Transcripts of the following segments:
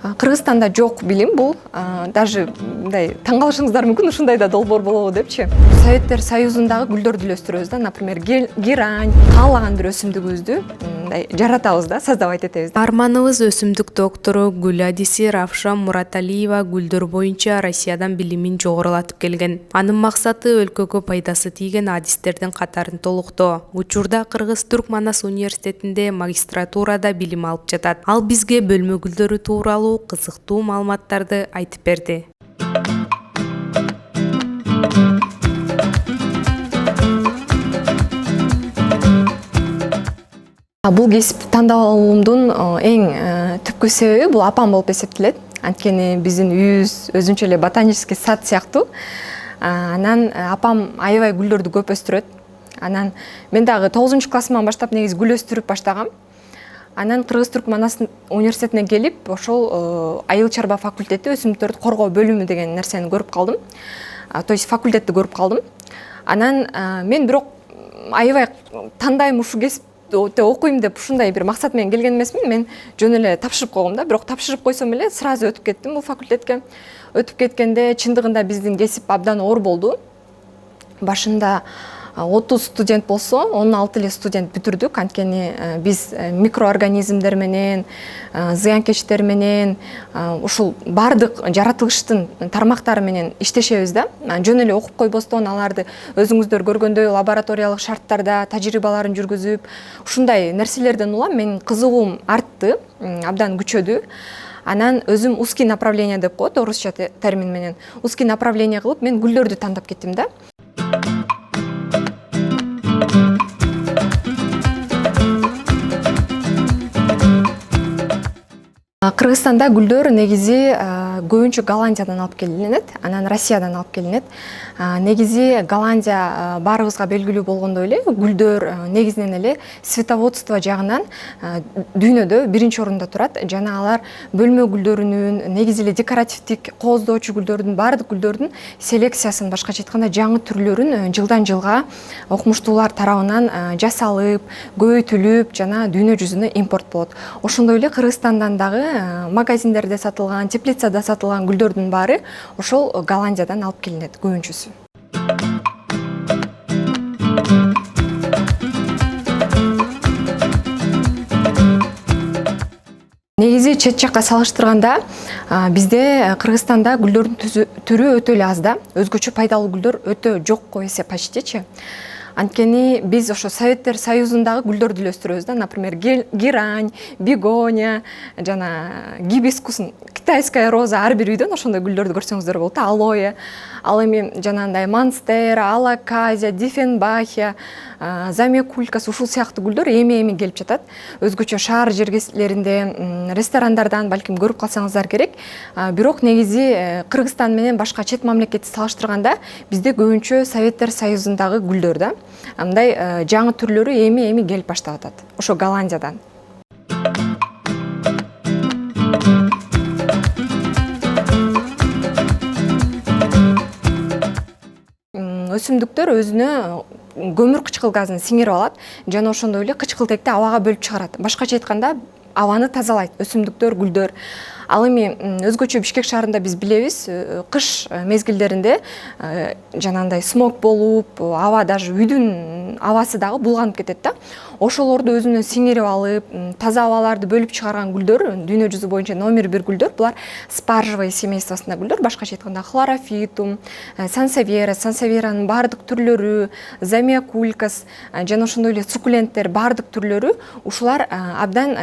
Кыргызстанда жок билим бул. Даже мындай таң калышыңыздар мүмкүн, ушундай да долбоор болобу депчи. Советтер Союзундагы гүлдөрдү үлөстүрөбүз да, например, герань, каалаган бир өсүмдүгүбүздү мындай жаратабыз да, создавать этебиз. Арманыбыз өсүмдүк доктору Гүл адиси Равшан Мураталиева гүлдөр боюнча Россиядан билимин жогорулатып келген. Анын максаты өлкөгө пайдасы тийген адистердин катарын толуктоо. Учурда Кыргыз-Түрк Манас университетинде магистратурада билим алып жатат. Ал бизге бөлмө гүлдөрү тууралуу кызыктуу маалыматтарды айтып берди. Бул кесипти тандап алуумдун эң түпкү себеби бул апам болуп эсептелет. Анткени биздин үйүбүз өзүнчө эле ботанический сад сыяктуу. Анан апам аябай гүлдөрдү көп өстүрөт. Анан мен дагы 9-классыман баштап негизи гүл өстүрүп баштагам. Анан Кыргыз-Түрк Манас университетине келип, ошол айыл чарба факультети өсүмдүктөрдү коргоо бөлүмү деген нерсени көрүп калдым. То есть факультетти көрүп калдым. Анан мен бирок аябай тандайм ушул кесипти окуйм деп ушундай бир максат менен келген эмесмин. Мен жөн эле тапшырып койгом да. Бирок тапшырып койсом эле сразу өтүп кеттим бул факультетке. Өтүп кеткенде чындыгында биздин кесип абдан оор болду. Башында 30 студент болсо, 16 эле студент бүтүрдүк. Анткени биз микроорганизмдер менен, зыянкечтер менен, ушул бардык жаратылыштын тармактары менен иштешебиз да. Жөн эле окуп койбостон аларды өзүңүздөр көргөндөй лабораториялык шарттарда тажрыйбаларын жүргүзүп, ушундай нерселерден улам менин кызыгуум артты, абдан күчөдү. Анан өзүм узкий направление деп коет, орусча термин менен. Узкий направление кылып мен гүлдөрдү тандап кеттим да. Кыргызстанда гүлдөр негизи көбүнчө Голландиядан алып келинет, анан Россиядан алып келинет. Негизи Голландия баарыбызга белгилүү болгондой эле гүлдөр негизинен эле световодство жагынан дүйнөдө биринчи орунда турат. Жана алар бөлмө гүлдөрүнүн, негизи эле декоративдик кооздоочу гүлдөрдүн, баардык гүлдөрдүн селекциясын, башкача айтканда жаңы түрлөрүн жылдан жылга окумуштуулар тарабынан жасалып, көбөйтүлүп, жана дүйнө жүзүнө импорт болот. Ошондой эле Кыргызстандан дагы магазиндерде сатылган, теплицада сатылган гүлдөрдүн баары ошол Голландиядан алып келинет көбүнчөсү. Негизи чет жакка салыштырганда бизде Кыргызстанда гүлдөрдүн түрү өтө эле аз да. Өзгөчө пайдалуу гүлдөр өтө жок койсе почтичи. Анткени биз ошо Советтер Союзундагы гүлдөрдү үлөстүрөбүз да, например, герань, бегония, жана гибискус, китайская роза, ар бир үйдөн ошондой гүлдөрдү көрсөңүздөр болот, алоэ. Ал эми жанагындай монстера, алаказия, диффенбахия, замекулькас ушул сыяктуу гүлдөр эми келип жатат. Өзгөчө шаар жергестеринде, ресторандардан балким көрүп калсаңыздар керек. Бирок негизи Кыргызстан менен башка чет мамлекетти салыштырганда бизде көбүнчө Советтер Союзундагы гүлдөр да. Мындай жаңы түрлөрү эми келип баштап атат. Ошо Голландиядан. Өсүмдүктөр өзүнө көмүр кычкыл газын сиңирип алат, жана ошондой эле кычкылтекти абага бөлүп чыгарат. Башкача айтканда, абаны тазалайт өсүмдүктөр, гүлдөр. Ал эми өзгөчө Бишкек шаарында биз билебиз, кыш мезгилдеринде жанагындай смог болуп, аба даже үйдүн абасы дагы булганып кетет да. Ошолорду өзүнө сиңирип алып, таза абаларды бөлүп чыгарган гүлдөр, дүйнө жүзү боюнча номер 1 гүлдөр, булар спаржевый семействосунда гүлдөр, башкача айтканда хлорофитум, сансеверанын баардык түрлөрү, замекулькас, жана ошондой эле суккуленттер баардык түрлөрү, ушулар абдан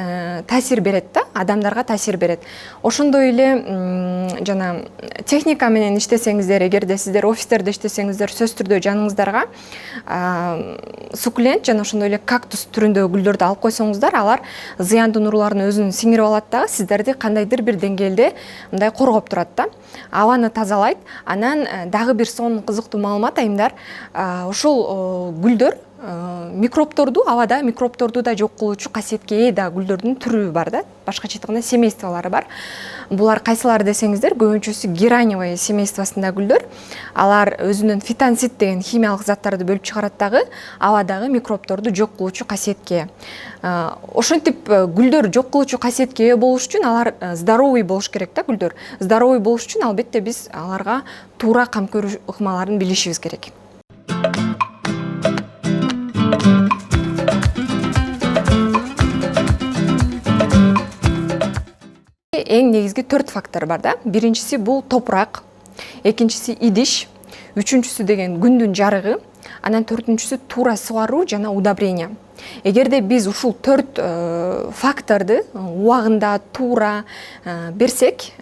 таасир берет да, адамдарга таасир берет. Ошондой эле жана техника менен иштесеңиздер, эгерде сиздер офистерде иштесеңиздер, сөзсүз түрдө жаныңыздарга суккулент жана ошондой эле кактус түрүндөгү гүлдөрдү алып койсоңуздар, алар зыяндуу нурларын өзүнүн сиңирип алат дагы сиздерди кандайдыр бир деңгээлде мындай коргоп турат да. Абаны тазалайт. Анан дагы бир сонун кызыктуу маалымат айымдар. Ушул гүлдөр микробторду, абада микробторду да жок кылуучу касиетке ээ да гүлдөрдүн түрү бар да, башкача айтканда семействолору бар. Булар кайсылар десеңиздер, көбүнчөсү гераниевый семействосунда гүлдөр. Алар өзүнүн фитонцид деген химиялык заттарды бөлүп чыгарат дагы, абадагы микробторду жок кылуучу касиетке. Ошентип гүлдөр жок кылуучу касиетке ээ болуш үчүн алар здоровый болуш керек да, гүлдөр. Здоровый болуш үчүн албетте биз аларга туура кам көрүү ыкмаларын билишибиз керек. Эң негизги 4 фактор бар да. Биринчиси бул топурак, экинчиси идиш, үчүнчүсү деген күндүн жарыгы, анан төртүнчүсү туура сугаруу жана удобрение. Эгерде биз ушул 4 факторду убагында туура берсек,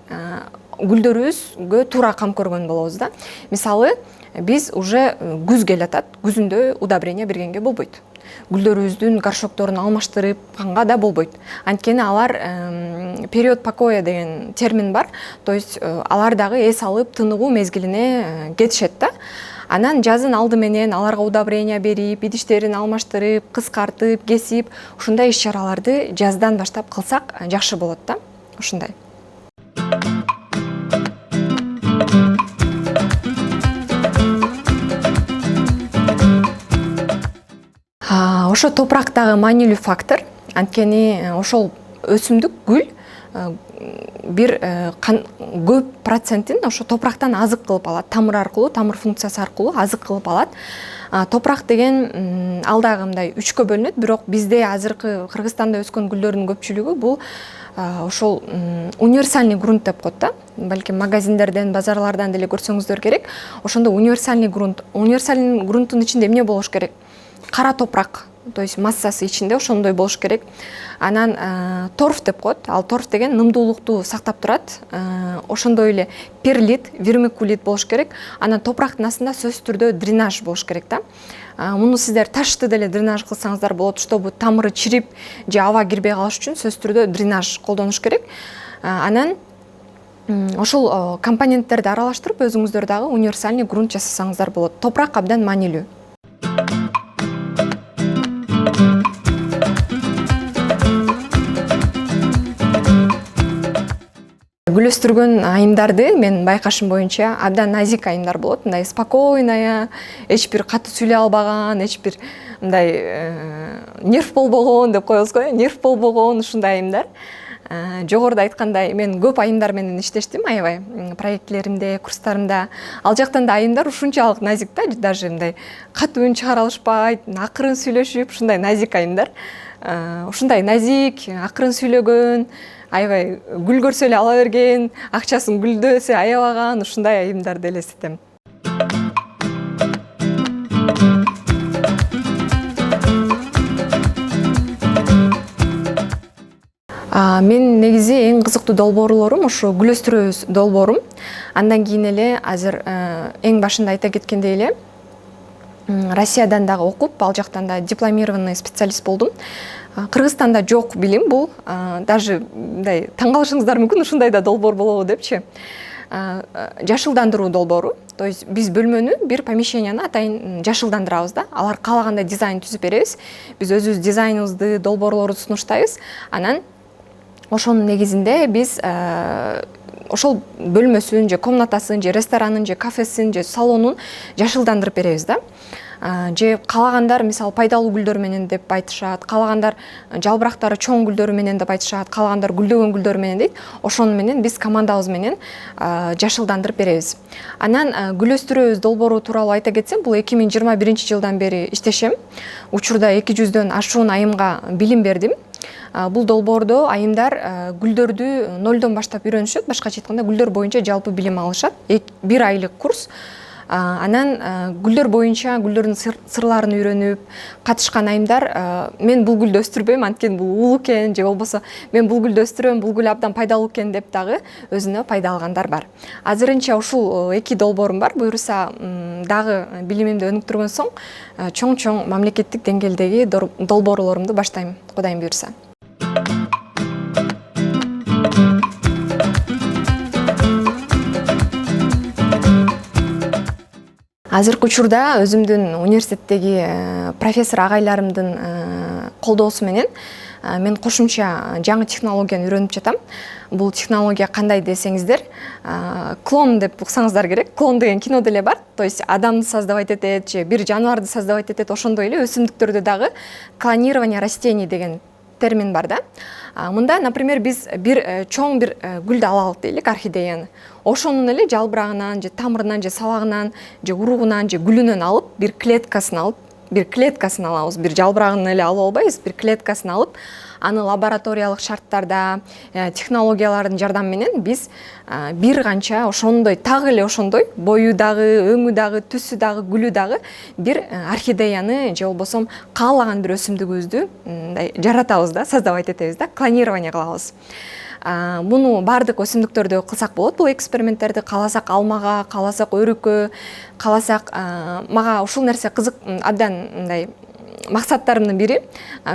гүлдөрүбүзгө туура кам көргөн болобуз да. Мисалы, биз уже күз келатат, күзүндө удобрение бергенге болбойт. Гүлдөрүбүздүн горшокторун алмаштырып канга да болбойт. Анткени алар период покоя деген термин бар. То есть алар дагы эс алып тыныгуу мезгилине кетишет да. Анан жазын алды менен аларга удобрение берип, идиштерин алмаштырып, кыскартып, кесип, ушундай иш-чараларды жаздан баштап кылсак жакшы болот да. Ушундай. Ошо топурактагы маанилүү фактор, анткени ошол өсүмдүк, гүл бир көп процентин ошо топурактан азык кылып алат, тамыр аркылуу, тамыр функциясы аркылуу азык кылып алат. Топурак деген ал дагы мындай 3кө бөлүнөт, бирок бизде азыркы Кыргызстанда өскөн гүлдөрдүн көпчүлүгү бул ошол универсальный грунт деп коет да. Балким магазиндерден, базарлардан деле көрсөңүздөр керек. Ошондо универсальный грунттун ичинде эмне болуш керек? Кара топурак, то есть массасы ичинде ошондой болуш керек. Анан торф деп коет. Ал торф деген нымдуулукту сактап турат. Ошондой эле перлит, вермикулит болуш керек. Анан топурактын астында сөзсүз түрдө дренаж болуш керек да. Муну сиздер ташты деле дренаж кылсаңыздар болот, чтобы тамыры чирип же аба кирбей калыш үчүн сөзсүз түрдө дренаж колдонуш керек. Анан ошол компоненттерди аралаштырып өзүңүздөр дагы универсальный грунт жасасаңыздар болот. Топурак абдан маанилүү. Гүл өстүргөн айымдарды мен байкашым боюнча абдан назик айымдар болот. Мындай спокойная, эч бир катуу сүйлөй албаган, эч бир мындай нерв болбогон деп коебуз го, нерв болбогон ушундай айымдар. Жогоруда айткандай, мен көп айымдар менен иштештим аябай проектлеримде, курстарымда. Ал жактан да айымдар ушунчалык назик да, даже мындай катуу үн чыгара алышпайт, акырын сүйлөшүп, ушундай назик айымдар. Ушундай назик, акырын сүйлөгөн, аябай гүл көрсө эле ала берген, акчасын гүлдөсө аябаган, ушундай айымдарды элестетем. Мен негизи эң кызыктуу долбоорлорум ошо гүл өстүрөбүз долбоорум. Андан кийин эле азыр эң башында айта кеткендей эле Россиядан дагы окуп, ал жактан да дипломированный специалист болдум. Кыргызстанда жок билим бул. Даже мындай таң калышыңыздар мүмкүн, ушундай да долбоор болобу депчи. Жашылдандыруу долбоору. То есть биз бөлмөнү, бир помещенияны атайын жашылдандырабыз да. Алар каалагандай дизайн түзүп беребиз. Биз өзүбүз дизайныбызды, долбоорлорду сунуштайбыз. Анан ошонун негизинде биз ошол бөлмөсүн же комнатасын же ресторанын же кафесин же салонун жашылдандырып беребиз да. Же каалагандар мисалы пайдалуу гүлдөр менен деп айтышат, каалагандар жалбырактары чоң гүлдөр менен деп айтышат, каалагандар гүлдөгөн гүлдөр менен дейт. Ошону менен биз командабыз менен жашылдандырып беребиз. Анан гүл өстүрөбүз долбоору тууралуу айта кетсем, бул 2021-жылдан бери иштешем. Учурда 200дөн ашуун айымга билим бердим. Бул долбоордо айымдар гүлдөрдү нолдон баштап үйрөнүшөт, башкача айтканда гүлдөр боюнча жалпы билим алышат. 1 айлык курс. Анан гүлдөр боюнча гүлдөрдүн сырларын үйрөнүп катышкан айымдар мен бул гүлдү өстүрбөйм, анткени бул улуу экен, же болбосо мен бул гүлдү өстүрөм, бул гүл абдан пайдалуу экен деп дагы өзүнө пайда алгандар бар. Азырынча ушул 2 долбоорум бар. Буюрса дагы билимимди өнүктүргөн соң чоң мамлекеттик деңгээлдеги долбоорлорумду баштайм, Кудайым буйрса. азыркы учурда өзүмдүн университеттеги профессор агайларымдын колдоосу менен мен кошумча жаңы технологияны үйрөнүп жатам. Бул технология кандай десеңиздер, клон деп уксаңыздар керек. Клон деген кино деле бар. То есть адамды создавать этет, же бир жаныбарды создавать этет, ошондой эле өсүмдүктөрдө дагы клонирование растений деген термин бар да. Мында, например, биз чоң бир гүлдү алалык дейлик, орхидеяны. Ошонун эле жалбырагынан, же тамырынан, же сабагынан, же уругунан, же гүлүнөн алып, бир клеткасын алабыз. Бир жалбырагын эле алып албайбыз, бир клеткасын алып, аны лабораториялык шарттарда, технологиялардын жардамы менен биз бир канча ошондой, так эле ошондой бою дагы, өңү дагы, түсү дагы, гүлү дагы бир орхидеяны же болбосо каалаган бир өсүмдүгүбүздү жаратабыз да, создавать этебиз да, клонирование кылабыз. Буну бардык өсүмдүктөрдө кылсак болот. Бул эксперименттерди кааласак алмага, кааласак өрүккө, кааласак мага ушул нерсе кызык, абдан мындай максаттарымдын бири.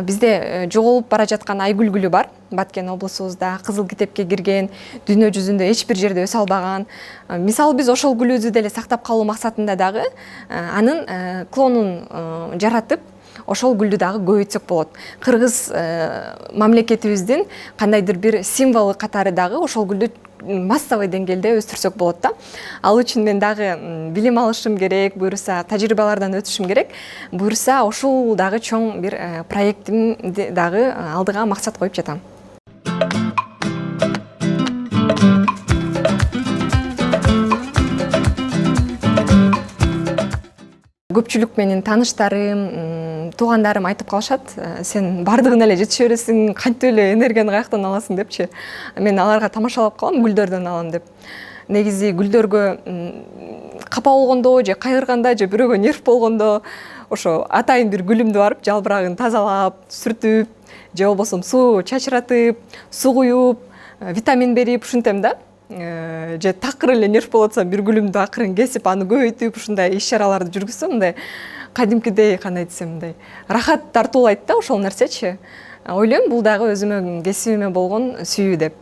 Бизде жоголуп бара жаткан айгүл гүлү бар. Баткен облусубузда кызыл китепке кирген, дүйнө жүзүндө эч бир жерде өсө албаган. Мисалы биз ошол гүлүбүздү деле сактап калуу максатында дагы анын клонун жаратып, ошол гүлдү дагы көбөйтсөк болот. Кыргыз мамлекетибиздин кандайдыр бир символу катары дагы ошол гүлдү массовый деңгээлде өстүрсөк болот да. Ал үчүн мен дагы билим алышым керек, буюрса тажрыйбалардан өтүшүм керек. Буюрса ошол дагы чоң бир проектимди дагы алдыга максат коюп жатам. Көпчүлүк менин тааныштарым, туугандарым айтып калышат, сен бардыгын эле жетише бересиң, кантип эле энергияны каяктан аласың депчи. Мен аларга тамашалап калам, гүлдөрдөн алам деп. Негизи гүлдөргө капа болгондо же кайгырганда же бирөөгө нерв болгондо ошо атайын бир гүлүмдү барып, жалбырагын тазалап, сүртүп, же болбосо суу чачыратып, суу куюп, витамин берип ушинтем да. Же такыр эле нерв болуп атса бир гүлүмдү акырын кесип, аны көбөйтүп, ушундай иш-чараларды жүргүзсөм, мындай кадимкидей, кандай десем, мындай рахат тартуулайт да ошол нерсечи. Ойлойм, бул дагы өзүмө, кесибиме болгон сүйүү деп.